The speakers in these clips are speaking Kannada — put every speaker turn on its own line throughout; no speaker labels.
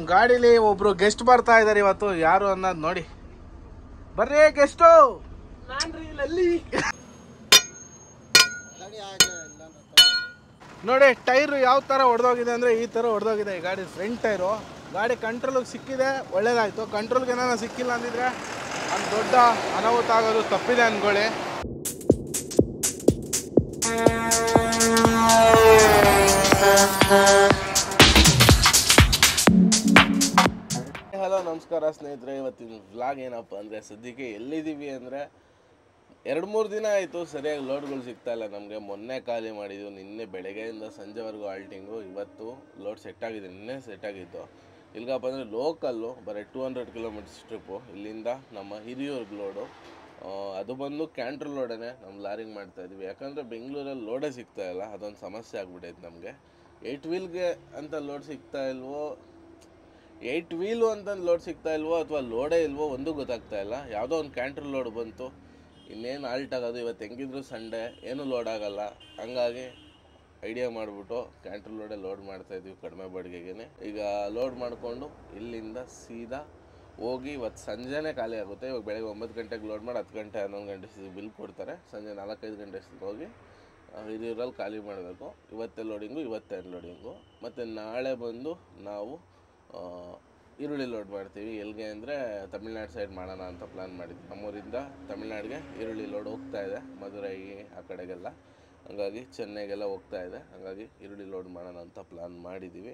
ನಮ್ಮ ಗಾಡಿಲಿ ಒಬ್ರು ಗೆಸ್ಟ್ ಬರ್ತಾ ಇದಾರೆ ಇವತ್ತು. ಯಾರು ಅನ್ನೋದು ನೋಡಿ. ಬರ್ರಿ ಗೆಸ್ಟು. ನೋಡಿ ಟೈರ್ ಯಾವ ತರ ಹೊಡೆದೋಗಿದೆ ಅಂದ್ರೆ ಈ ತರ ಹೊಡೆದೋಗಿದೆ. ಈ ಗಾಡಿ ಫ್ರಂಟ್ ಟೈರು. ಗಾಡಿ ಕಂಟ್ರೋಲ್ಗೆ ಸಿಕ್ಕಿದೆ, ಒಳ್ಳೇದಾಯ್ತು. ಕಂಟ್ರೋಲ್ಗೆ ಏನಾರ ಸಿಕ್ಕಿಲ್ಲ ಅಂದಿದ್ರೆ ಅದು ದೊಡ್ಡ ಅನಾಹುತ ಆಗೋದು ತಪ್ಪಿದೆ ಅನ್ಕೊಳ್ಳಿ. ಹಲೋ ನಮಸ್ಕಾರ ಸ್ನೇಹಿತರೆ. ಇವತ್ತಿನ ವ್ಲಾಗ್ ಏನಪ್ಪ ಅಂದರೆ, ಸದ್ಯಕ್ಕೆ ಎಲ್ಲಿದ್ದೀವಿ ಅಂದರೆ 2-3 ದಿನ ಆಯಿತು ಸರಿಯಾಗಿ ಲೋಡ್ಗಳು ಸಿಗ್ತಾಯಿಲ್ಲ ನಮಗೆ. ಮೊನ್ನೆ ಖಾಲಿ ಮಾಡಿದ್ದು, ನಿನ್ನೆ ಬೆಳಗ್ಗೆಯಿಂದ ಸಂಜೆವರೆಗೂ ಆಲ್ಟಿಂಗು. ಇವತ್ತು ಲೋಡ್ ಸೆಟ್ ಆಗಿದೆ, ನಿನ್ನೆ ಸೆಟ್ ಆಗಿತ್ತು. ಇಲ್ಗಪ್ಪ ಅಂದರೆ ಲೋಕಲ್ಲು ಬರೀ 200 ಕಿಲೋಮೀಟರ್ಸ್ ಟ್ರಿಪ್ಪು ಇಲ್ಲಿಂದ ನಮ್ಮ ಹಿರಿಯೂರ್ಗೆ ಲೋಡು. ಅದು ಬಂದು ಕ್ಯಾಂಟ್ರ್ ಲೋಡೇ ನಮ್ಮ ಲಾರಿಂಗ್ ಮಾಡ್ತಾಯಿದ್ವಿ. ಯಾಕಂದರೆ ಬೆಂಗಳೂರಲ್ಲಿ ಲೋಡೇ ಸಿಗ್ತಾಯಿಲ್ಲ, ಅದೊಂದು ಸಮಸ್ಯೆ ಆಗ್ಬಿಟ್ಟೈತೆ ನಮಗೆ. 8 ವೀಲ್ಗೆ ಅಂತ ಲೋಡ್ ಸಿಗ್ತಾ ಇಲ್ವೋ, 8 ವೀಲು ಅಂತಂದು ಲೋಡ್ ಸಿಗ್ತಾ ಇಲ್ವೋ ಅಥವಾ ಲೋಡೇ ಇಲ್ವೋ ಒಂದು ಗೊತ್ತಾಗ್ತಾ ಇಲ್ಲ. ಯಾವುದೋ ಒಂದು ಕ್ಯಾಂಟ್ರ್ ಲೋಡ್ ಬಂತು, ಇನ್ನೇನು ಆಲ್ಟ್ ಆಗೋದು. ಇವತ್ತು ಹೆಂಗಿದ್ರು ಸಂಡೇ, ಏನೂ ಲೋಡ್ ಆಗೋಲ್ಲ. ಹಂಗಾಗಿ ಐಡಿಯಾ ಮಾಡಿಬಿಟ್ಟು ಕ್ಯಾಂಟ್ರ್ ಲೋಡೇ ಲೋಡ್ ಮಾಡ್ತಾಯಿದ್ವಿ ಕಡಿಮೆ ಬಾಡಿಗೆಗೆ. ಈಗ ಲೋಡ್ ಮಾಡಿಕೊಂಡು ಇಲ್ಲಿಂದ ಸೀದಾ ಹೋಗಿ ಇವತ್ತು ಸಂಜೆನೇ ಖಾಲಿ ಆಗುತ್ತೆ. ಇವಾಗ ಬೆಳಗ್ಗೆ 9 ಗಂಟೆಗೆ ಲೋಡ್ ಮಾಡಿ 10 ಗಂಟೆ 11 ಗಂಟೆ ಬಿಲ್ ಕೊಡ್ತಾರೆ. ಸಂಜೆ 4-5 ಗಂಟೆ ಹೋಗಿ ಹಿರಿಯೂರಲ್ಲಿ ಖಾಲಿ ಮಾಡಬೇಕು. ಇವತ್ತೇ ಲೋಡಿಂಗು, ಇವತ್ತೇ ಅನ್ಲೋಡಿಂಗು. ಮತ್ತು ನಾಳೆ ಬಂದು ನಾವು ಈರುಳ್ಳಿ ಲೋಡ್ ಮಾಡ್ತೀವಿ. ಎಲ್ಲಿಗೆ ಅಂದರೆ ತಮಿಳ್ನಾಡು ಸೈಡ್ ಮಾಡೋಣ ಅಂತ ಪ್ಲ್ಯಾನ್ ಮಾಡಿದ್ವಿ. ನಮ್ಮೂರಿಂದ ತಮಿಳ್ನಾಡಿಗೆ ಈರುಳ್ಳಿ ಲೋಡ್ ಹೋಗ್ತಾ ಇದೆ, ಮಧುರೈ ಆ ಕಡೆಗೆಲ್ಲ. ಹಾಗಾಗಿ ಚೆನ್ನೈಗೆಲ್ಲ ಹೋಗ್ತಾ ಇದೆ. ಹಾಗಾಗಿ ಈರುಳ್ಳಿ ಲೋಡ್ ಮಾಡೋಣ ಅಂತ ಪ್ಲ್ಯಾನ್ ಮಾಡಿದ್ದೀವಿ.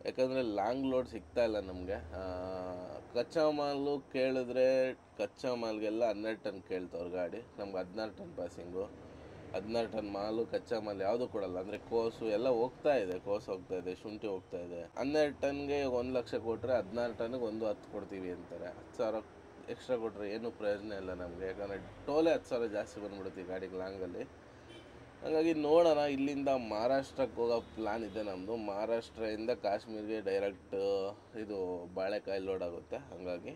ಯಾಕಂದರೆ ಲಾಂಗ್ ಲೋಡ್ ಸಿಗ್ತಾ ಇಲ್ಲ ನಮಗೆ. ಕಚ್ಚಾ ಮಾಲು ಕೇಳಿದ್ರೆ ಕಚ್ಚಾ ಮಾಲ್ಗೆಲ್ಲ 12 ಟನ್ ಕೇಳ್ತವ್ರು ಗಾಡಿ. ನಮ್ಗೆ 16 ಟನ್ ಪಾಸಿಂಗು, 16 ಟನ್ ಮಾಲು ಕಚ್ಚಾ ಮಾಲು ಯಾವುದು ಕೊಡಲ್ಲ. ಅಂದರೆ ಕೋಸು ಎಲ್ಲ ಹೋಗ್ತಾ ಇದೆ, ಕೋಸು ಹೋಗ್ತಾ ಇದೆ, ಶುಂಠಿ ಹೋಗ್ತಾ ಇದೆ. 12 ಟನ್ಗೆ 1 ಲಕ್ಷ ಕೊಟ್ಟರೆ 16 ಟನ್ಗೆ 1.10 ಕೊಡ್ತೀವಿ ಅಂತಾರೆ. 10,000 ಎಕ್ಸ್ಟ್ರಾ ಕೊಟ್ಟರೆ ಏನೂ ಪ್ರಯೋಜನ ಇಲ್ಲ ನಮಗೆ. ಯಾಕಂದರೆ ಟೋಲೆ 10,000 ಜಾಸ್ತಿ ಬಂದ್ಬಿಡುತ್ತೆ ಈ ಗಾಡಿಗೆ ಲಾಂಗಲ್ಲಿ. ಹಾಗಾಗಿ ನೋಡೋಣ. ಇಲ್ಲಿಂದ ಮಹಾರಾಷ್ಟ್ರಕ್ಕೆ ಹೋಗೋ ಪ್ಲ್ಯಾನ್ ಇದೆ ನಮ್ಮದು. ಮಹಾರಾಷ್ಟ್ರದಿಂದ ಕಾಶ್ಮೀರ್ಗೆ ಡೈರೆಕ್ಟ್ ಇದು ಬಾಳೆಕಾಯಿ ಲೋಡ್ ಆಗುತ್ತೆ. ಹಾಗಾಗಿ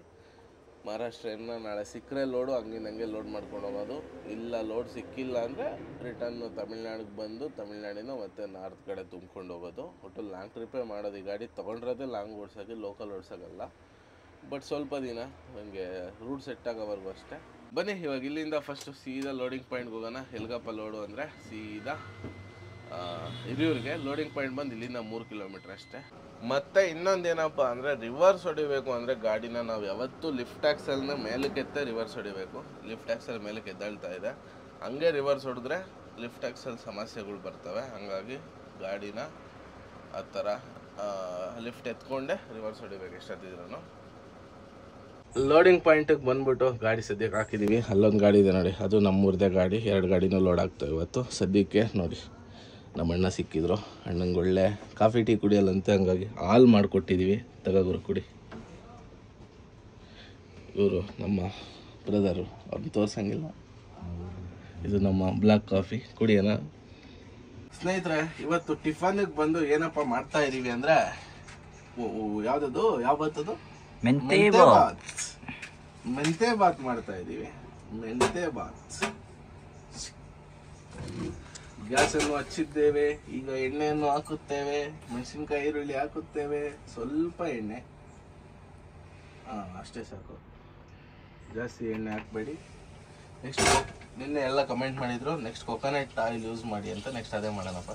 ಮಹಾರಾಷ್ಟ್ರದಿಂದ ನಾಳೆ ಸಿಕ್ಕರೆ ಲೋಡು ಹಂಗೆ ಲೋಡ್ ಮಾಡ್ಕೊಂಡು ಹೋಗೋದು. ಇಲ್ಲ ಲೋಡ್ ಸಿಕ್ಕಿಲ್ಲ ಅಂದರೆ ರಿಟರ್ನ್ ತಮಿಳ್ನಾಡಿಗೆ ಬಂದು ತಮಿಳ್ನಾಡಿನ ಮತ್ತೆ ನಾರ್ತ್ ಕಡೆ ತುಂಬ್ಕೊಂಡು ಹೋಗೋದು. ಒಟ್ಟು ಲಾಂಗ್ ಟ್ರಿಪ್ಪೇ ಮಾಡೋದು. ಈ ಗಾಡಿ ತೊಗೊಂಡ್ರದೇ ಲಾಂಗ್ ಓಡ್ಸೋಕ್ಕೆ, ಲೋಕಲ್ ಓಡ್ಸೋಕ್ಕಲ್ಲ. ಬಟ್ ಸ್ವಲ್ಪ ದಿನ ನನಗೆ ರೂಟ್ ಸೆಟ್ ಆಗೋವರೆಗೂ ಅಷ್ಟೇ. ಬನ್ನಿ ಇವಾಗ ಇಲ್ಲಿಂದ ಫಸ್ಟು ಸೀದಾ ಲೋಡಿಂಗ್ ಪಾಯಿಂಟ್ಗೆ ಹೋಗೋಣ. ಎಲ್ಗಪ್ಪ ಲೋಡು ಅಂದರೆ ಸೀದಾ ಹಿರಿಯೂರಿಗೆ. ಲೋಡಿಂಗ್ ಪಾಯಿಂಟ್ ಬಂದು ಇಲ್ಲಿಂದ 3 ಕಿಲೋಮೀಟ್ರ್ ಅಷ್ಟೇ. ಮತ್ತು ಇನ್ನೊಂದೇನಪ್ಪ ಅಂದರೆ ರಿವರ್ಸ್ ಹೊಡಿಬೇಕು ಅಂದರೆ ಗಾಡಿನ ನಾವು ಯಾವತ್ತೂ ಲಿಫ್ಟ್ ಆಕ್ಸಲ್ನ ಮೇಲಕ್ಕೆತ್ತೆ ರಿವರ್ಸ್ ಹೊಡಿಬೇಕು. ಲಿಫ್ಟ್ ಆಕ್ಸಲ್ ಮೇಲಕ್ಕೆ ಎದ್ದಾಳ್ತಾ ಇದೆ, ಹಂಗೆ ರಿವರ್ಸ್ ಹೊಡೆದ್ರೆ ಲಿಫ್ಟ್ ಆಕ್ಸಲ್ ಸಮಸ್ಯೆಗಳು ಬರ್ತವೆ. ಹಾಗಾಗಿ ಗಾಡಿನ ಆ ಥರ ಲಿಫ್ಟ್ ಎತ್ಕೊಂಡೆ ರಿವರ್ಸ್ ಹೊಡಿಬೇಕು ಎಷ್ಟೊತ್ತಿದ್ರೂ. ಲೋಡಿಂಗ್ ಪಾಯಿಂಟಿಗೆ ಬಂದ್ಬಿಟ್ಟು ಗಾಡಿ ಸದ್ಯಕ್ಕೆ ಹಾಕಿದ್ದೀವಿ. ಅಲ್ಲೊಂದು ಗಾಡಿ ಇದೆ ನೋಡಿ, ಅದು ನಮ್ಮೂರದೇ ಗಾಡಿ. 2 ಗಾಡಿನೂ ಲೋಡ್ ಆಗ್ತವೆ ಇವತ್ತು. ಸದ್ಯಕ್ಕೆ ನೋಡಿ ನಮ್ಮ ಅಣ್ಣ ಸಿಕ್ಕಿದ್ರು. ಅಣ್ಣಂಗೆ ಒಳ್ಳೆ ಕಾಫಿ ಟೀ ಕುಡಿಯಲ್ಲಂತೆ, ಹಂಗಾಗಿ ಹಾಲು ಮಾಡಿಕೊಟ್ಟಿದ್ದೀವಿ. ತಗೋಗುರು ಕುಡಿ. ಇವರು ನಮ್ಮ ಬ್ರದರು, ಅವ್ರನ್ನ ತೋರ್ಸಂಗಿಲ್ಲ. ಇದು ನಮ್ಮ ಬ್ಲ್ಯಾಕ್ ಕಾಫಿ, ಕುಡಿಯೋಣ ಸ್ನೇಹಿತರೆ. ಇವತ್ತು ಟಿಫನ್ಗೆ ಬಂದು ಏನಪ್ಪ ಮಾಡ್ತಾ ಇದ್ದೀವಿ ಅಂದರೆ, ಯಾವುದದು ಯಾವ ಬರ್ತದು ಮೆಂತೆ ಬಾತ್ ಮಾಡ್ತಾ ಇದ್ದೀವಿ. ಮೆಂತೆ ಬಾತ್. ಗ್ಯಾಸನ್ನು ಹಚ್ಚಿದ್ದೇವೆ. ಈಗ ಎಣ್ಣೆಯನ್ನು ಹಾಕುತ್ತೇವೆ, ಮೆಣಸಿನ್ಕಾಯಿ ಈರುಳ್ಳಿ ಹಾಕುತ್ತೇವೆ, ಸ್ವಲ್ಪ ಎಣ್ಣೆ, ಅಷ್ಟೇ ಸಾಕು, ಜಾಸ್ತಿ ಎಣ್ಣೆ ಹಾಕಬೇಡಿ. ನೆಕ್ಸ್ಟ್ ನಿನ್ನೆ ಎಲ್ಲ ಕಮೆಂಟ್ ಮಾಡಿದ್ರು ನೆಕ್ಸ್ಟ್ ಕೊಕೊನಟ್ ಆಯಿಲ್ ಯೂಸ್ ಮಾಡಿ ಅಂತ. ನೆಕ್ಸ್ಟ್ ಅದೇ ಮಾಡೋಣಪ್ಪ.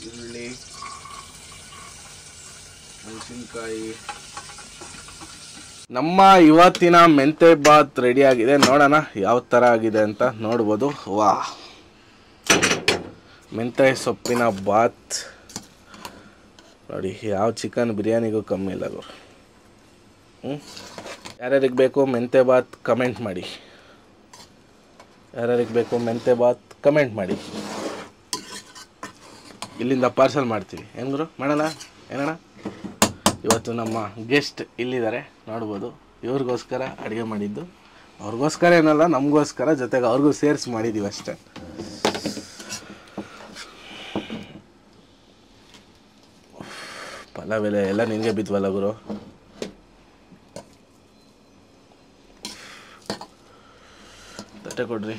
ಈರುಳ್ಳಿ, ಮೆಣಸಿನ್ಕಾಯಿ. ನಮ್ಮ ಇವತ್ತಿನ ಮೆಂತೆ ಬಾತ್ ರೆಡಿ ಆಗಿದೆ. ನೋಡೋಣ ಯಾವ ಥರ ಆಗಿದೆ ಅಂತ ನೋಡ್ಬೋದು. ವಾ, ಮೆಂತೆ ಸೊಪ್ಪಿನ ಬಾತ್ ನೋಡಿ, ಯಾವ ಚಿಕನ್ ಬಿರಿಯಾನಿಗೂ ಕಮ್ಮಿ ಇಲ್ಲ ಗುರು. ಯಾರ್ಯಾರಿಗೆ ಬೇಕು ಮೆಂತೆ ಬಾತ್ ಕಮೆಂಟ್ ಮಾಡಿ. ಯಾರ್ಯಾರಿಗೆ ಬೇಕು ಮೆಂತೆ ಬಾತ್ ಕಮೆಂಟ್ ಮಾಡಿ. ಇಲ್ಲಿಂದ ಪಾರ್ಸಲ್ ಮಾಡ್ತೀವಿ. ಏನು ಗುರು ಮಾಡೋಣ, ಏನಣ್ಣ? ಇವತ್ತು ನಮ್ಮ ಗೆಸ್ಟ್ ಇಲ್ಲಿದ್ದಾರೆ ನೋಡ್ಬೋದು. ಇವ್ರಿಗೋಸ್ಕರ ಅಡುಗೆ ಮಾಡಿದ್ದು. ಅವ್ರಿಗೋಸ್ಕರ ಏನಲ್ಲ, ನಮಗೋಸ್ಕರ, ಜೊತೆಗೆ ಅವ್ರಿಗೂ ಸೇರಿಸಿ ಮಾಡಿದ್ದೀವಿ ಅಷ್ಟೇ. ಪಲಾವ್ ಎಲೆ ಎಲ್ಲ ನಿನಗೆ ಬಿದ್ವಲ್ಲ ಗುರು. ತಟ್ಟೆ ಕೊಡ್ರಿ.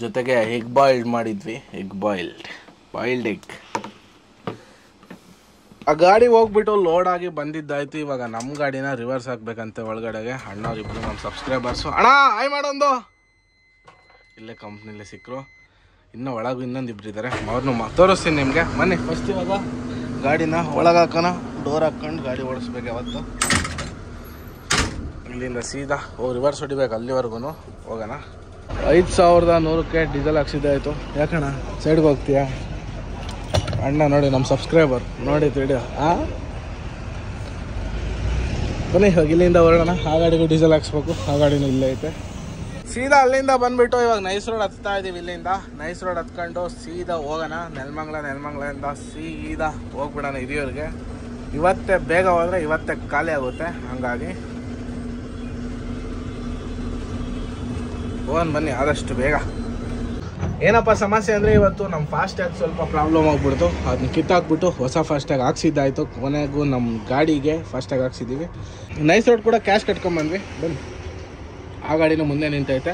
ಜೊತೆಗೆ ಎಗ್ ಬಾಯ್ಲ್ಡ್ ಮಾಡಿದ್ವಿ. Boiled egg. ಆ ಗಾಡಿ ಹೋಗ್ಬಿಟ್ಟು ಲೋಡ್ ಆಗಿ ಬಂದಿದ್ದಾಯ್ತು. ಇವಾಗ ನಮ್ಮ ಗಾಡಿನ ರಿವರ್ಸ್ ಹಾಕ್ಬೇಕಂತೆ ಒಳಗಡೆಗೆ. ಅಣ್ಣವ್ರಿಬ್ರು ನಮ್ಮ ಸಬ್ಸ್ಕ್ರೈಬರ್ಸು. ಅಣ್ಣ ಆಯ್ ಮಾಡೋದು ಇಲ್ಲೇ ಕಂಪ್ನಿಲೇ ಸಿಕ್ಕರು. ಇನ್ನೂ ಒಳಗೆ ಇನ್ನೊಂದು ಇಬ್ರು ಇದ್ದಾರೆ, ಅವ್ರನ್ನೂ ತೋರಿಸ್ತೀನಿ ನಿಮಗೆ. ಬನ್ನಿ ಫಸ್ಟ್ ಇವಾಗ ಗಾಡಿನ ಒಳಗೆ ಹಾಕೋಣ. ಡೋರ್ ಹಾಕ್ಕೊಂಡು ಗಾಡಿ ಓಡಿಸ್ಬೇಕು. ಯಾವತ್ತು ಇಲ್ಲಿಂದ ಸೀದಾ ರಿವರ್ಸ್ ಹೊಡಿಬೇಕು, ಅಲ್ಲಿವರೆಗೂ ಹೋಗೋಣ. 5100ಕ್ಕೆ ಡೀಸೆಲ್ ಹಾಕ್ಸಿದ್ದೆ ಆಯಿತು. ಯಾಕಣ್ಣ ಸೈಡ್ಗೆ ಹೋಗ್ತೀಯಾ? ಅಣ್ಣ ನೋಡಿ ನಮ್ಮ ಸಬ್ಸ್ಕ್ರೈಬರ್ ನೋಡಿ ತಿಳಿ. ಬನ್ನಿ ಇವಾಗ ಇಲ್ಲಿಂದ ಹೊರಡೋಣ. ಆ ಗಾಡಿಗೂ ಡೀಸೆಲ್ ಹಾಕ್ಸ್ಬೇಕು, ಆ ಗಾಡಿನೂ ಇಲ್ಲೇ ಐತೆ. ಸೀದಾ ಅಲ್ಲಿಂದ ಬಂದುಬಿಟ್ಟು ಇವಾಗ ನೈಸ್ ರೋಡ್ ಹತ್ತಾ ಇದ್ದೀವಿ. ಇಲ್ಲಿಂದ ನೈಸ್ ರೋಡ್ ಹತ್ಕೊಂಡು ಸೀದಾ ಹೋಗೋಣ ನೆಲಮಂಗ್ಲಿಂದ ಸೀದಾ ಹೋಗ್ಬಿಡೋಣ ಹಿರಿಯೂರಿಗೆ. ಇವತ್ತೇ ಬೇಗ ಹೋದರೆ ಇವತ್ತೇ ಖಾಲಿ ಆಗುತ್ತೆ, ಹಂಗಾಗಿ ಹೋಗೋಣ ಬನ್ನಿ ಆದಷ್ಟು ಬೇಗ. ಏನಪ್ಪ ಸಮಸ್ಯೆ ಅಂದರೆ ಇವತ್ತು ನಮ್ಮ ಫಾಸ್ಟ್ಯಾಗ್ ಸ್ವಲ್ಪ ಪ್ರಾಬ್ಲಮ್ ಆಗಿಬಿಡ್ತು. ಅದನ್ನ ಕಿತ್ತಾಕ್ಬಿಟ್ಟು ಹೊಸ ಫಾಸ್ಟ್ಯಾಗ್ ಹಾಕ್ಸಿದ್ದಾಯಿತು. ಕೊನೆಗೂ ನಮ್ಮ ಗಾಡಿಗೆ ಫಾಸ್ಟ್ಯಾಗ್ ಹಾಕ್ಸಿದ್ದೀವಿ. ನೈಸ್ ರೋಡ್ ಕೂಡ ಕ್ಯಾಶ್ ಕಟ್ಕೊಂಬಂದ್ವಿ. ಬನ್ನಿ ಆ ಗಾಡಿನೂ ಮುಂದೆ ನಿಂತೈತೆ.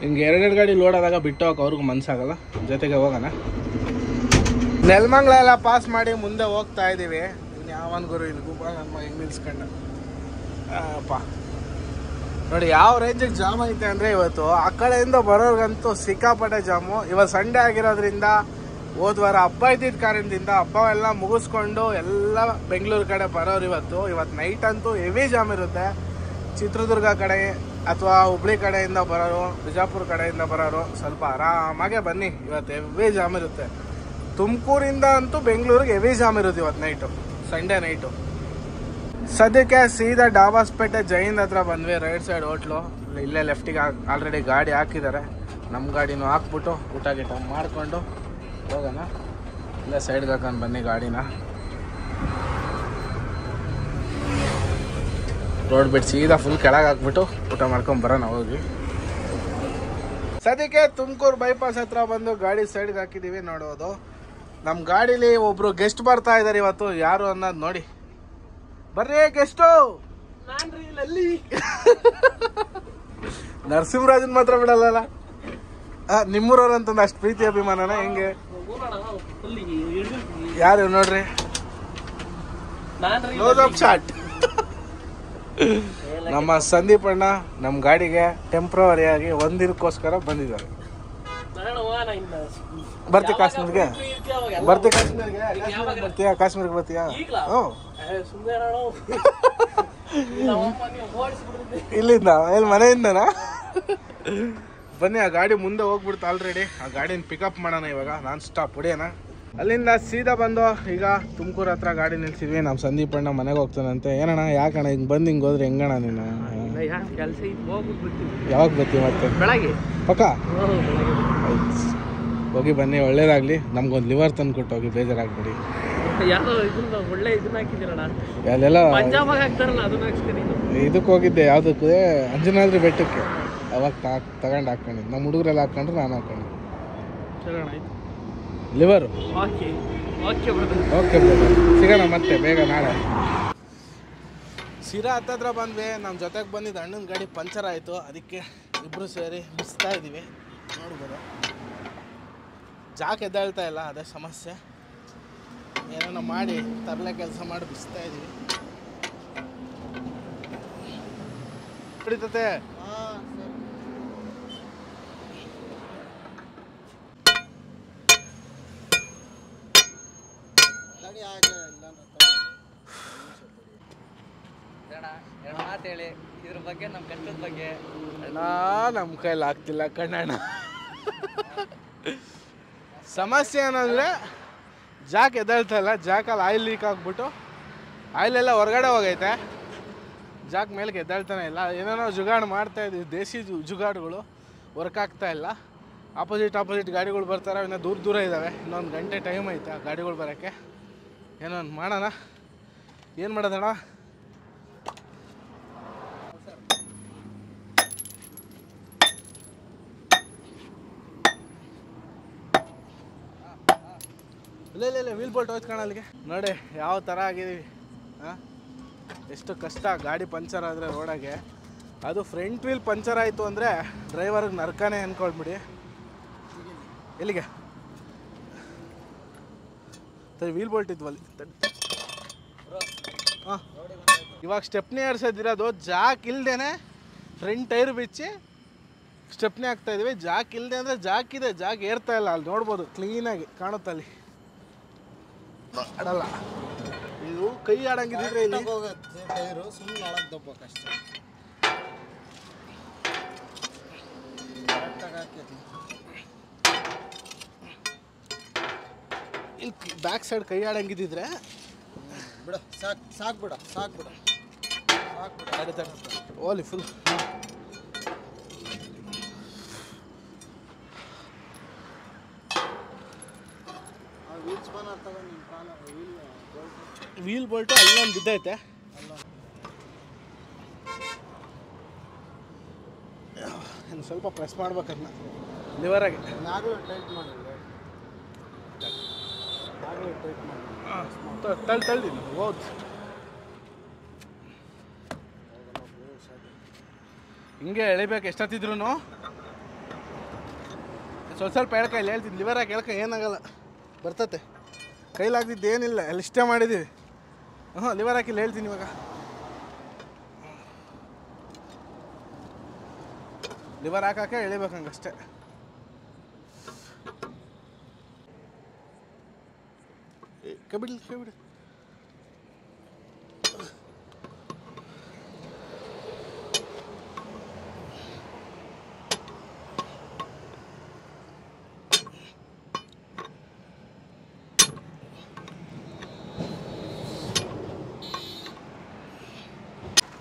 ಹಿಂಗೆ ಎರಡೆರಡು ಗಾಡಿ ಲೋಡ್ ಆದಾಗ ಬಿಟ್ಟು ಹೋಗಕ್ಕೆ ಅವ್ರಿಗೂ ಮನಸ್ಸಾಗಲ್ಲ. ಜೊತೆಗೆ ಹೋಗೋಣ. ನೆಲಮಂಗ್ಲ ಎಲ್ಲ ಪಾಸ್ ಮಾಡಿ ಮುಂದೆ ಹೋಗ್ತಾ ಇದ್ದೀವಿ. ಇನ್ನು ಯಾವನ್ ಗುರು ಇದು ಗುಬ್ಬ ನಮ್ಮ ಹೆಂಗೆ ನಿಲ್ಸ್ಕೊಂಡ ಅಪ್ಪ ನೋಡಿ ಯಾವ ರೇಂಜಿಗೆ ಜಾಮ್ ಐತೆ ಅಂದರೆ ಇವತ್ತು ಆ ಕಡೆಯಿಂದ ಬರೋರ್ಗಂತೂ ಸಿಕ್ಕಾಪಟ್ಟೆ ಜಾಮು. ಇವತ್ತು ಸಂಡೇ ಆಗಿರೋದ್ರಿಂದ ಹೋದ್ವಾರ ಹಬ್ಬ ಇದ್ದಿದ್ದ ಕಾರಣದಿಂದ ಹಬ್ಬವೆಲ್ಲ ಮುಗಿಸ್ಕೊಂಡು ಎಲ್ಲ ಬೆಂಗಳೂರು ಕಡೆ ಬರೋರು ಇವತ್ತು ನೈಟ್ ಅಂತೂ ಹೆವಿ ಜಾಮ್ ಇರುತ್ತೆ. ಚಿತ್ರದುರ್ಗ ಕಡೆ ಅಥವಾ ಹುಬ್ಳಿ ಕಡೆಯಿಂದ ಬರೋರು, ಬಿಜಾಪುರ ಕಡೆಯಿಂದ ಬರೋರು ಸ್ವಲ್ಪ ಆರಾಮಾಗೆ ಬನ್ನಿ. ಇವತ್ತು ಹೆವಿ ಜಾಮ್ ಇರುತ್ತೆ. ತುಮಕೂರಿಂದ ಅಂತೂ ಬೆಂಗಳೂರಿಗೆ ಹೆವಿ ಜಾಮ್ ಇರುತ್ತೆ ಇವತ್ತು ನೈಟು, ಸಂಡೇ ನೈಟು. ಸದ್ಯಕ್ಕೆ ಸೀದಾ ಡಾಬಾಸ್ಪೇಟೆ ಜೈನ್ ಹತ್ರ ಬಂದ್ವಿ. ರೈಟ್ ಸೈಡ್ ಹೋಟ್ಲು ಇಲ್ಲೇ ಲೆಫ್ಟಿಗೆ ಆಲ್ರೆಡಿ ಗಾಡಿ ಹಾಕಿದ್ದಾರೆ. ನಮ್ಮ ಗಾಡಿನೂ ಹಾಕ್ಬಿಟ್ಟು ಊಟ ಗೀಟ ಮಾಡಿಕೊಂಡು ಹೋಗೋಣ. ಇಲ್ಲೇ ಸೈಡ್ಗೆ ಹಾಕೊಂಡು ಬನ್ನಿ ಗಾಡಿನ. ರೋಡ್ ಬಿಟ್ಟು ಸೀದಾ ಫುಲ್ ಕೆಳಗೆ ಹಾಕ್ಬಿಟ್ಟು ಊಟ ಮಾಡ್ಕೊಂಡು ಬರೋಣ ಹೋಗಿ. ಸದ್ಯಕ್ಕೆ ತುಮಕೂರು ಬೈಪಾಸ್ ಹತ್ರ ಬಂದು ಗಾಡಿ ಸೈಡ್ಗೆ ಹಾಕಿದ್ದೀವಿ. ನೋಡೋದು ನಮ್ಮ ಗಾಡೀಲಿ ಒಬ್ರು ಗೆಸ್ಟ್ ಬರ್ತಾ ಇದ್ದಾರೆ ಇವತ್ತು. ಯಾರು ಅನ್ನೋದು ನೋಡಿ. ಬರ್ರಿ ಗೆಸ್ಟು. ನರಸಿಂಹರಾಜನ್ ಮಾತ್ರ ಬಿಡಲ್ಲ. ನಿಮ್ಮೂರವ್ರು ಅಂತಂದು ಅಷ್ಟು ಪ್ರೀತಿ ಅಭಿಮಾನನ ಹೆಂಗೆ? ಯಾರು ನೋಡ್ರಿ ಶಾಟ್. ನಮ್ಮ ಸಂದೀಪ್ ಅಣ್ಣ ನಮ್ಮ ಗಾಡಿಗೆ ಟೆಂಪ್ರವರಿಯಾಗಿ ಒಂದಿನಕ್ಕೋಸ್ಕರ ಬಂದಿದ್ದಾರೆ. ಬರ್ತೀಯ ಕಾಶ್ಮೀರ್ಗೆ? ಕಾಶ್ಮೀರ್ಗೆ ಬರ್ತೀಯಾ? ಇಲ್ಲಿಂದ ಎಲ್ಲಿ ಮನೆಯಿಂದನಾ? ಬನ್ನಿ ಆ ಗಾಡಿ ಮುಂದೆ ಹೋಗ್ಬಿಡ್ತು ಆಲ್ರೆಡಿ. ಆ ಗಾಡಿನ ಪಿಕಪ್ ಮಾಡೋಣ ಇವಾಗ ನಾನ್ ಸ್ಟಾಪ್ ಹೊಡಿಯೋಣ. ಅಲ್ಲಿಂದ ಸೀದಾ ಬಂದು ಈಗ ತುಮಕೂರು ಹತ್ರ ಗಾಡಿ ನಿಲ್ಸಿದ್ವಿ. ನಮ್ಮ ಸಂದೀಪ್ ಅಣ್ಣ ಮನೆಗೆ ಹೋಗ್ತಾನಂತೆ. ಏನಣ್ಣ ಯಾಕಣ್ಣ ಹಿಂಗೆ ಬಂದು ಹಿಂಗೆ ಹೋದ್ರೆ ಹೆಂಗಣ್ಣ ನೀನು? ಯಾವಾಗ ಬರ್ತೀವಿ ಮತ್ತೆ? ಬೆಳಗ್ಗೆ ಪಕ್ಕ ಹೋಗಿ ಬನ್ನಿ, ಒಳ್ಳೇದಾಗ್ಲಿ. ನಮ್ಗೊಂದು ಲಿವರ್ ತಂದು ಕೊಟ್ಟು ಹೋಗಿ, ಬೇಜಾರಾಗ್ಬಿಡಿ. ಅಲ್ಲೆಲ್ಲ ಇದಕ್ಕೆ ಹೋಗಿದ್ದೆ, ಯಾವುದಕ್ಕೆ? ಅಂಜನಾದ್ರಿ ಬೆಟ್ಟಕ್ಕೆ. ಅವಾಗ ತಗೊಂಡು ಹಾಕೊಂಡಿದ್ದು. ನಮ್ಮ ಹುಡುಗರೆಲ್ಲ ಹಾಕೊಂಡ್ರೆ ನಾನು ಹಾಕೊಂಡು ಲಿವರು. ಓಕೆ ಸಿಗೋಣ ಮತ್ತೆ ಬೇಗ ನಾಳೆ. ಸಿರಾ ಹತ್ತತ್ರ ಬಂದ್ವಿ. ನಮ್ಮ ಜೊತೆಗೆ ಬಂದಿದ್ದು ಅಣ್ಣನ ಗಾಡಿ ಪಂಚರ್ ಆಯಿತು. ಅದಕ್ಕೆ ಇಬ್ಬರು ಸೇರಿ ಬಿಸ್ತಾ ಇದ್ದೀವಿ. ನೋಡ್ಬೋದು ಜಾಕ್ ಎದ್ದೇಳ್ತಾ ಇಲ್ಲ, ಅದೇ ಸಮಸ್ಯೆ. ಏನೋ ಮಾಡಿ ತರಲೆ ಕೆಲಸ ಮಾಡಿ ಬಿಸ್ತಾ ಇದ್ದೀವಿ. ಹಿಡಿತತೆ
ಹೇಳಿ ಇದ್ರ ಬಗ್ಗೆ, ನಮ್ಮ ಕಷ್ಟದ ಬಗ್ಗೆ.
ನಮ್ಮ ಕೈಲಿ ಆಗ್ತಿಲ್ಲ ಕಣ್ಣಣ್ಣ. ಸಮಸ್ಯೆ ಏನಂದರೆ ಜಾಕ್ ಎದ್ದೇಳ್ತಾ ಇಲ್ಲ. ಜಾಕಲ್ಲಿ ಆಯಿಲ್ ಲೀಕ್ ಆಗಿಬಿಟ್ಟು ಆಯಿಲೆಲ್ಲ ಹೊರಗಡೆ ಹೋಗೈತೆ. ಜಾಕ್ ಮೇಲೆಗೆ ಎದ್ದೇಳ್ತಾನೆ ಇಲ್ಲ. ಏನೇನೋ ಜುಗಾಡು ಮಾಡ್ತಾಯಿದ್ವಿ, ದೇಸಿ ಜುಗಾಡುಗಳು ವರ್ಕ್ ಆಗ್ತಾ ಇಲ್ಲ. ಆಪೋಸಿಟ್ ಗಾಡಿಗಳು ಬರ್ತಾರೆ. ಇನ್ನೂ ದೂರ ಇದ್ದಾವೆ. ಇನ್ನೊಂದು ಗಂಟೆ ಟೈಮ್ ಐತೆ ಆ ಗಾಡಿಗಳು ಬರೋಕ್ಕೆ. ಏನೋ ಒಂದು ಮಾಡೋಣ. ಏನು ಮಾಡೋದಣ್ಣ? ಇಲ್ಲ ವೀಲ್ ಬೋಲ್ಟ್ ಹೋಯ್ತು ಅಲ್ಲಿಗೆ. ನೋಡಿ ಯಾವ ಥರ ಆಗಿದ್ದೀವಿ. ಎಷ್ಟು ಕಷ್ಟ ಗಾಡಿ ಪಂಚರ್ ಆದರೆ ರೋಡಾಗೆ. ಅದು ಫ್ರಂಟ್ ವೀಲ್ ಪಂಚರ್ ಆಯಿತು ಅಂದರೆ ಡ್ರೈವರ್ಗೆ ನರ್ಕನೇ ಅಂದ್ಕೊಳ್ಬಿಡಿ.
ಎಲ್ಲಿಗೆ ಸರಿ ವೀಲ್ ಬೋಲ್ಟ್ ಇದ್ವಲ್ಲಿ ಹಾಂ ಇವಾಗ ಸ್ಟೆಪ್ನಿ ಏರ್ಸೋದಿರೋದು ಜಾಕ್ ಇಲ್ದೇನೆ ಫ್ರಂಟ್ ಟೈರ್ ಬಿಚ್ಚಿ ಸ್ಟೆಪ್ನಿ ಹಾಕ್ತಾಯಿದ್ವಿ. ಜಾಕ್ ಇಲ್ಲದೆ ಅಂದರೆ ಜಾಕ್ ಇದೆ, ಜಾಕ್ ಏರ್ತಾ ಇಲ್ಲ. ಅಲ್ಲಿ ನೋಡ್ಬೋದು ಕ್ಲೀನಾಗಿ ಕಾಣುತ್ತಲ್ಲಿ ಆಡಲ್ಲ. ಇದು ಕೈ ಆಡಂಗಿದ್ರೆ ಇಲ್ಲಿ
ಟೈರು ಸುಮ್ಮನೆ ಒಳಗೆ ದಬ್ಬಕ್ಕಷ್ಟೇ.
ಇಲ್ಲಿ ಬ್ಯಾಕ್ ಸೈಡ್ ಕೈ ಆಡಂಗಿದ್ದಿದ್ರೆ
ಬಿಡ ಸಾಕು ಬಿಡ
ಓಲಿ ಫುಲ್ ವೀಲ್ ಬೋಲ್ಟು ಅಲ್ಲೊಂದು ಬಿದ್ದೈತೆ. ಇನ್ನು ಸ್ವಲ್ಪ ಪ್ರೆಸ್ ಮಾಡ್ಬೇಕದನ್ನ ಲಿವರಾಗೆ.
ಆಗಲೂ ಟೈಟ್ ಮಾಡಿ
ತಳ್ದಿಲ್ಲ ಹೌದು. ಹಿಂಗೆ ಎಳಿಬೇಕು ಎಷ್ಟೊತ್ತಿದ್ರು. ಸ್ವಲ್ಪ ಎಳ್ಕ ಇಲ್ಲಿ ಹೇಳ್ತೀನಿ, ಲಿವರಾಗಿ ಎಳ್ಕ ಏನಾಗಲ್ಲ, ಬರ್ತತೆ. ಕೈಲಾಗ್ದಿದ್ದು ಏನಿಲ್ಲ, ಎಲ್ಲ ಇಷ್ಟೇ ಮಾಡಿದ್ದೀವಿ. ಲಿವರ್ ಹಾಕಿಲ್ಲ ಹೇಳ್ತೀನಿ ಇವಾಗ. ಲಿವರ್ ಹಾಕಾಕೆ ಎಳಿಬೇಕಂಗಷ್ಟೇ. ಕಬಿಡ್ಲಿ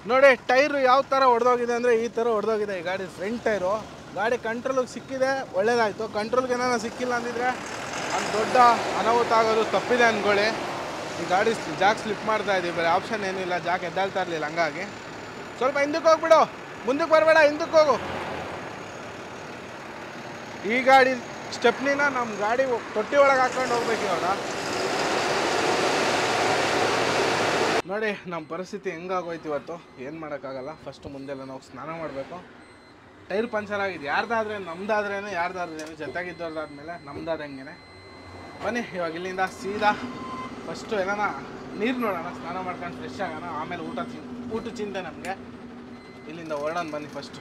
ನೋಡಿ ಟೈರು ಯಾವ ಥರ ಹೊಡೆದೋಗಿದೆ ಅಂದರೆ ಈ ಥರ ಹೊಡೆದೋಗಿದೆ ಈ ಗಾಡಿ ಫ್ರಂಟ್ ಟೈರು. ಗಾಡಿ ಕಂಟ್ರೋಲಿಗೆ ಸಿಕ್ಕಿದೆ, ಒಳ್ಳೇದಾಯಿತು. ಕಂಟ್ರೋಲ್ಗೆ ಏನಾರ ಸಿಕ್ಕಿಲ್ಲ ಅಂದಿದ್ರೆ ಅದು ದೊಡ್ಡ ಅನಾಹುತ ಆಗೋದು ತಪ್ಪಿದೆ ಅಂದ್ಕೊಳ್ಳಿ. ಈ ಗಾಡಿ ಜಾಕ್ ಸ್ಲಿಪ್ ಮಾಡ್ತಾ ಇದ್ದೀವಿ, ಬೇರೆ ಆಪ್ಷನ್ ಏನಿಲ್ಲ. ಜಾಕ್ ಎದ್ದಾಳ್ತಾ ಇರಲಿಲ್ಲ, ಹಂಗಾಗಿ ಸ್ವಲ್ಪ ಹಿಂದಕ್ಕೆ ಹೋಗ್ಬಿಡು, ಮುಂದಕ್ಕೆ ಬರಬೇಡ, ಹಿಂದಕ್ಕೆ ಹೋಗು. ಈ ಗಾಡಿ ಸ್ಟೆಪ್ನಿನ ನಮ್ಮ ಗಾಡಿ ತೊಟ್ಟಿ ಒಳಗೆ ಹಾಕ್ಕೊಂಡು ಹೋಗ್ಬೇಕು ಇವಾಗ. ನೋಡಿ ನಮ್ಮ ಪರಿಸ್ಥಿತಿ ಹೆಂಗಾಗೋಯ್ತು ಇವತ್ತು. ಏನು ಮಾಡೋಕ್ಕಾಗಲ್ಲ. ಫಸ್ಟು ಮುಂದೆಲ್ಲ ನಾವು ಸ್ನಾನ ಮಾಡಬೇಕು. ಟೈರ್ ಪಂಚರ್ ಆಗಿದೆ. ಯಾರ್ದಾದ್ರೆ ನಮ್ದಾದ್ರೇನು, ಯಾರ್ದಾದ್ರೇನು, ಜೊತೆಗಿದ್ದವ್ರದಾದ್ಮೇಲೆ ನಮ್ದಾದಂಗೆ. ಬನ್ನಿ ಇವಾಗ ಇಲ್ಲಿಂದ ಸೀದಾ ಫಸ್ಟು ಏನಾನ ನೀರು ನೋಡೋಣ, ಸ್ನಾನ ಮಾಡ್ಕೊಂಡು ಫ್ರೆಶ್ ಆಗೋಣ, ಆಮೇಲೆ ಊಟ ಚಿಂತೆ ನಮಗೆ. ಇಲ್ಲಿಂದ ಹೊರಡೋಣ ಬನ್ನಿ. ಫಸ್ಟು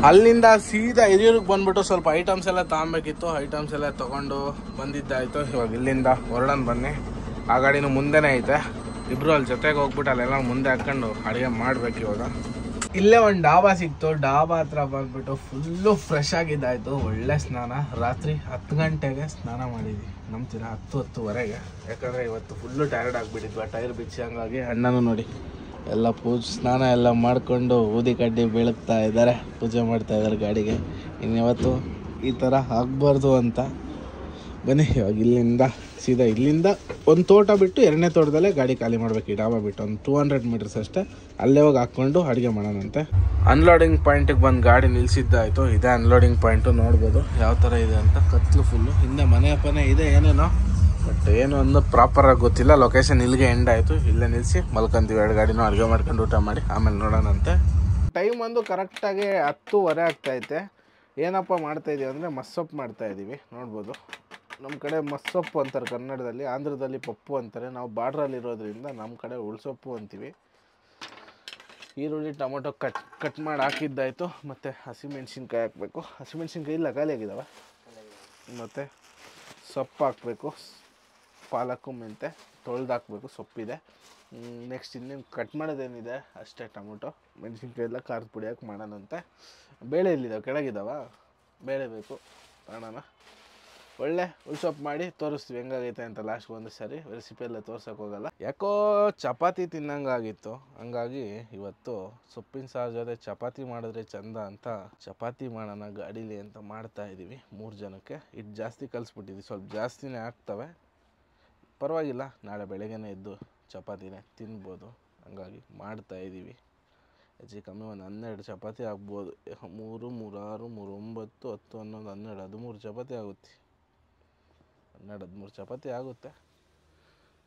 ಅಲ್ಲಿಂದ ಸೀದಾ ಹಿರಿಯೂರಿಗೆ ಬಂದ್ಬಿಟ್ಟು ಸ್ವಲ್ಪ ಐಟಮ್ಸ್ ಎಲ್ಲ ತೊಗೊಬೇಕಿತ್ತು. ಐಟಮ್ಸ್ ಎಲ್ಲ ತೊಗೊಂಡು ಬಂದಿದ್ದಾಯಿತು. ಇವಾಗ ಇಲ್ಲಿಂದ ಹೊರಡೋಣ ಬನ್ನಿ. ಆ ಗಾಡಿನೂ ಮುಂದೆನೇ ಐತೆ. ಇಬ್ಬರು ಅಲ್ಲಿ ಜೊತೆಗೆ ಹೋಗ್ಬಿಟ್ಟು ಅಲ್ಲೆಲ್ಲ ಮುಂದೆ ಹಾಕ್ಕೊಂಡು ಅಡುಗೆ ಮಾಡಬೇಕು ಇವಾಗ. ಇಲ್ಲೇ ಒಂದು ಡಾಬಾ ಸಿಕ್ತು. ಡಾಬಾ ಹತ್ರ ಬಂದ್ಬಿಟ್ಟು ಫುಲ್ಲು ಫ್ರೆಶ್ ಆಗಿದ್ದಾಯಿತು. ಒಳ್ಳೆ ಸ್ನಾನ. ರಾತ್ರಿ 10 ಗಂಟೆಗೆ ಸ್ನಾನ ಮಾಡಿದ್ವಿ, ನಂಬ್ತೀರಾ? 10-10:30. ಯಾಕಂದರೆ ಇವತ್ತು ಫುಲ್ಲು ಟೈರ್ಡ್ ಆಗಿಬಿಟ್ಟಿದ್ವಿ ಟೈರ್ ಬಿಚ್ಚಿ. ಹಂಗಾಗಿ ಅಣ್ಣನೂ ನೋಡಿ ಎಲ್ಲ ಸ್ನಾನ ಎಲ್ಲ ಮಾಡಿಕೊಂಡು ಊದಿ ಕಡ್ಡಿ ಬೆಳಗ್ತಾ ಇದ್ದಾರೆ, ಪೂಜೆ ಮಾಡ್ತಾ ಇದ್ದಾರೆ ಗಾಡಿಗೆ. ಇನ್ನಿವತ್ತು ಈ ಥರ ಆಗಬಾರ್ದು ಅಂತ ಬನ್ನಿ ಇವಾಗ ಇಲ್ಲಿಂದ ಸೀದಾ ಇಲ್ಲಿಂದ ಒಂದು ತೋಟ ಬಿಟ್ಟು 2ನೇ ತೋಟದಲ್ಲೇ ಗಾಡಿ ಖಾಲಿ ಮಾಡಬೇಕು. ಈ ಡಾಬಾ ಬಿಟ್ಟು ಒಂದು 200 ಮೀಟರ್ಸ್ ಅಷ್ಟೇ. ಅಲ್ಲೇ ಹೋಗಿ ಹಾಕ್ಕೊಂಡು ಅಡುಗೆ ಮಾಡೋಣಂತೆ. ಅನ್ಲೋಡಿಂಗ್ ಪಾಯಿಂಟಿಗೆ ಬಂದು ಗಾಡಿ ನಿಲ್ಲಿಸಿದ್ದಾಯಿತು. ಇದೇ ಅನ್ಲೋಡಿಂಗ್ ಪಾಯಿಂಟು. ನೋಡ್ಬೋದು ಯಾವ ಥರ ಇದೆ ಅಂತ. ಕತ್ಲು ಫುಲ್ಲು. ಹಿಂದೆ ಮನೆ ಅಪ್ಪನೇ ಇದೆ ಏನೇನೋ, ಬಟ್ ಏನು ಒಂದು ಪ್ರಾಪರಾಗಿ ಗೊತ್ತಿಲ್ಲ. ಲೊಕೇಶನ್ ಇಲ್ಲಿಗೆ ಎಂಡ್ ಆಯಿತು. ಇಲ್ಲೇ ನಿಲ್ಲಿಸಿ ಮಲ್ಕೊಂತೀವಿ. 2 ಗಾಡಿನೂ ಅಡುಗೆ ಮಾಡ್ಕೊಂಡು ಊಟ ಮಾಡಿ ಆಮೇಲೆ ನೋಡೋಣಂತೆ. ಟೈಮ್ ಒಂದು ಕರೆಕ್ಟಾಗಿ 10:30 ಆಗ್ತಾಯಿದೆ. ಏನಪ್ಪ ಮಾಡ್ತಾಯಿದ್ದೀವಿ ಅಂದರೆ ಮಸ್ಸೊಪ್ಪು ಮಾಡ್ತಾಯಿದ್ದೀವಿ. ನೋಡ್ಬೋದು ನಮ್ಮ ಕಡೆ ಮಸ್ಸೊಪ್ಪು ಅಂತಾರೆ ಕನ್ನಡದಲ್ಲಿ, ಆಂಧ್ರದಲ್ಲಿ ಪಪ್ಪು ಅಂತಾರೆ. ನಾವು ಬಾರ್ಡ್ರಲ್ಲಿರೋದ್ರಿಂದ ನಮ್ಮ ಕಡೆ ಉಳ್ಸೊಪ್ಪು ಅಂತೀವಿ. ಈರುಳ್ಳಿ ಟೊಮೊಟೊ ಕಟ್ ಮಾಡಿ ಹಾಕಿದ್ದಾಯಿತು. ಮತ್ತು ಹಸಿಮೆಣ್ಸಿನ್ಕಾಯಿ ಹಾಕಬೇಕು. ಹಸಿಮೆಣ್ಸಿನ್ಕಾಯಿ ಇಲ್ಲ, ಖಾಲಿ ಆಗಿದ್ದಾವೆ. ಮತ್ತು ಸೊಪ್ಪು ಹಾಕಬೇಕು. ಪಾಲಕ್ಕು ಮೆಂತೆ ತೊಳೆದು ಹಾಕಬೇಕು, ಸೊಪ್ಪಿದೆ. ನೆಕ್ಸ್ಟ್ ಇನ್ನೇನು ಕಟ್ ಮಾಡೋದೇನಿದೆ ಅಷ್ಟೇ. ಟೊಮೊಟೊ ಮೆಣಸಿನ್ಕಾಯಿ ಎಲ್ಲ ಖಾರದ ಪುಡಿ ಹಾಕಿ ಮಾಡೋಣಂತೆ. ಬೇಳೆ ಇಲ್ಲಿದ್ದಾವೆ, ಕೆಳಗಿದ್ದಾವ. ಬೇಳೆ ಬೇಕು, ಮಾಡೋಣ. ಒಳ್ಳೆ ಉಳ್ಸೊಪ್ಪು ಮಾಡಿ ತೋರಿಸ್ತೀವಿ ಹೆಂಗಾಗೈತೆ ಅಂತ ಲಾಸ್ಟ್ಗೆ ಒಂದು ಸರಿ. ರೆಸಿಪಿ ಎಲ್ಲ ತೋರ್ಸೋಕೆ ಹೋಗಲ್ಲ. ಯಾಕೋ ಚಪಾತಿ ತಿನ್ನಂಗಾಗಿತ್ತು, ಹಂಗಾಗಿ ಇವತ್ತು ಸೊಪ್ಪಿನ ಸಾರು ಜೊತೆ ಚಪಾತಿ ಮಾಡಿದ್ರೆ ಚಂದ ಅಂತ ಚಪಾತಿ ಮಾಡೋಣ ಗಾಡೀಲಿ ಅಂತ ಮಾಡ್ತಾಯಿದ್ದೀವಿ. 3 ಜನಕ್ಕೆ. ಹಿಟ್ಟು ಜಾಸ್ತಿ ಕಲಿಸ್ಬಿಟ್ಟಿದ್ವಿ, ಸ್ವಲ್ಪ ಜಾಸ್ತಿನೇ ಆಗ್ತವೆ, ಪರವಾಗಿಲ್ಲ. ನಾಳೆ ಬೆಳಗ್ಗೆನೇ ಎದ್ದು ಚಪಾತಿನೇ ತಿನ್ಬೋದು. ಹಂಗಾಗಿ ಮಾಡ್ತಾಯಿದ್ದೀವಿ. ಹೆಚ್ಚು ಕಮ್ಮಿ ಒಂದು 12 ಚಪಾತಿ ಆಗ್ಬೋದು. 3, 3, 6, 3, 9, 10, 11, 12, 13 ಚಪಾತಿ ಆಗುತ್ತೆ. 12-13 ಚಪಾತಿ ಆಗುತ್ತೆ.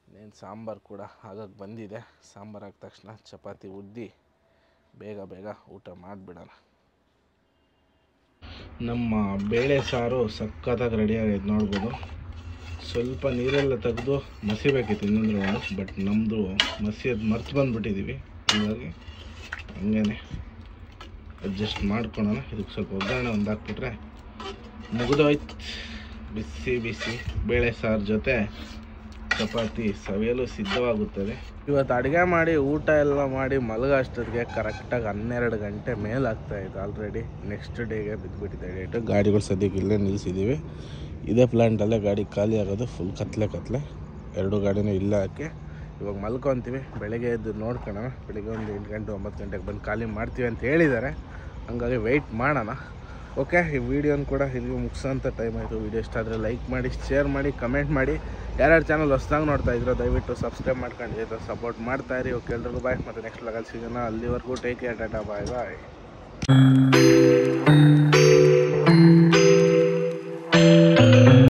ಇನ್ನೇನು ಸಾಂಬಾರು ಕೂಡ ಆಗೋಕ್ಕೆ ಬಂದಿದೆ. ಸಾಂಬಾರು ಆದ ತಕ್ಷಣ ಚಪಾತಿ ಉದ್ದಿ ಬೇಗ ಊಟ ಮಾಡಿಬಿಡೋಣ. ನಮ್ಮ ಬೇಳೆ ಸಾರು ಸಖತ್ತಾಗಿ ರೆಡಿ ಆಗೈತೆ ನೋಡ್ಬೋದು. ಸ್ವಲ್ಪ ನೀರೆಲ್ಲ ತೆಗೆದು ಮಸಿಬೇಕಿತ್ತು ಇನ್ನೊಂದು, ಬಟ್ ನಮ್ಮದು ಮಸಿಯೋದು ಮರ್ತು ಬಂದುಬಿಟ್ಟಿದ್ದೀವಿ. ಹಾಗಾಗಿ ಹಂಗೇ ಅಡ್ಜಸ್ಟ್ ಮಾಡ್ಕೊಳೋಣ. ಇದಕ್ಕೆ ಸ್ವಲ್ಪ ಒಗ್ಗರಣೆ ಒಂದು ಹಾಕ್ಬಿಟ್ರೆ ಮುಗಿದೋಯ್ತು. ಬಿಸಿ ಬಿಸಿ ಬೇಳೆ ಸಾರು ಜೊತೆ ಚಪಾತಿ ಸವಿಯಲು ಸಿದ್ಧವಾಗುತ್ತದೆ. ಇವತ್ತು ಅಡುಗೆ ಮಾಡಿ ಊಟ ಎಲ್ಲ ಮಾಡಿ ಮಲಗೋ ಅಷ್ಟೊತ್ತಿಗೆ ಕರೆಕ್ಟಾಗಿ 12 ಗಂಟೆ ಮೇಲಾಗ್ತಾಯಿತ್ತು ಆಲ್ರೆಡಿ. ನೆಕ್ಸ್ಟ್ ಡೇಗೆ ಬಿದ್ದುಬಿಟ್ಟಿದೆ ಡೇಟು. ಗಾಡಿಗಳು ಸದ್ಯಕ್ಕೆ ಇಲ್ಲೇ ನಿಲ್ಲಿಸಿದ್ದೀವಿ. ಇದೇ ಪ್ಲ್ಯಾಂಟಲ್ಲೇ ಗಾಡಿ ಖಾಲಿ ಆಗೋದು. ಫುಲ್ ಕತ್ಲೆ 2 ಗಾಡಿನೂ ಇಲ್ಲ ಹಾಕಿ ಇವಾಗ ಮಲ್ಕೊತೀವಿ. ಬೆಳಗ್ಗೆ ಎದ್ದು ನೋಡ್ಕೊಳ್ಳೋಣ. ಬೆಳಿಗ್ಗೆ ಒಂದು 8 ಗಂಟೆ 9 ಗಂಟೆಗೆ ಬಂದು ಖಾಲಿ ಮಾಡ್ತೀವಿ ಅಂತ ಹೇಳಿದ್ದಾರೆ. ಹಂಗಾಗಿ ವೆಯ್ಟ್ ಮಾಡೋಣ. ಓಕೆ, ಈ ವಿಡಿಯೋನ ಕೂಡ ಇಲ್ಲಿಗೆ ಮುಗಿಸೋಂಥ ಟೈಮ್ ಆಯಿತು. ವಿಡಿಯೋ ಇಷ್ಟ ಆದರೆ ಲೈಕ್ ಮಾಡಿ, ಶೇರ್ ಮಾಡಿ, ಕಮೆಂಟ್ ಮಾಡಿ. ಯಾರ್ಯಾರು ಚಾನಲ್ ಹೊಸದಾಗಿ ನೋಡ್ತಾ ಇದ್ರು ದಯವಿಟ್ಟು ಸಬ್ಸ್ಕ್ರೈಬ್ ಮಾಡ್ಕೊಂಡು ಸಪೋರ್ಟ್ ಮಾಡ್ತಾಯಿರಿ. ಓಕೆ, ಎಲ್ರಿಗೂ ಬಾಯ್. ಮತ್ತು ನೆಕ್ಸ್ಟ್ ಲಾಗಲ್ಲಿ ಸಿಗೋಣ. ಅಲ್ಲಿವರೆಗೂ ಟೇಕ್ ಕೇರ್, ಟಾಟಾ, ಬಾಯ್ ಬಾಯ್.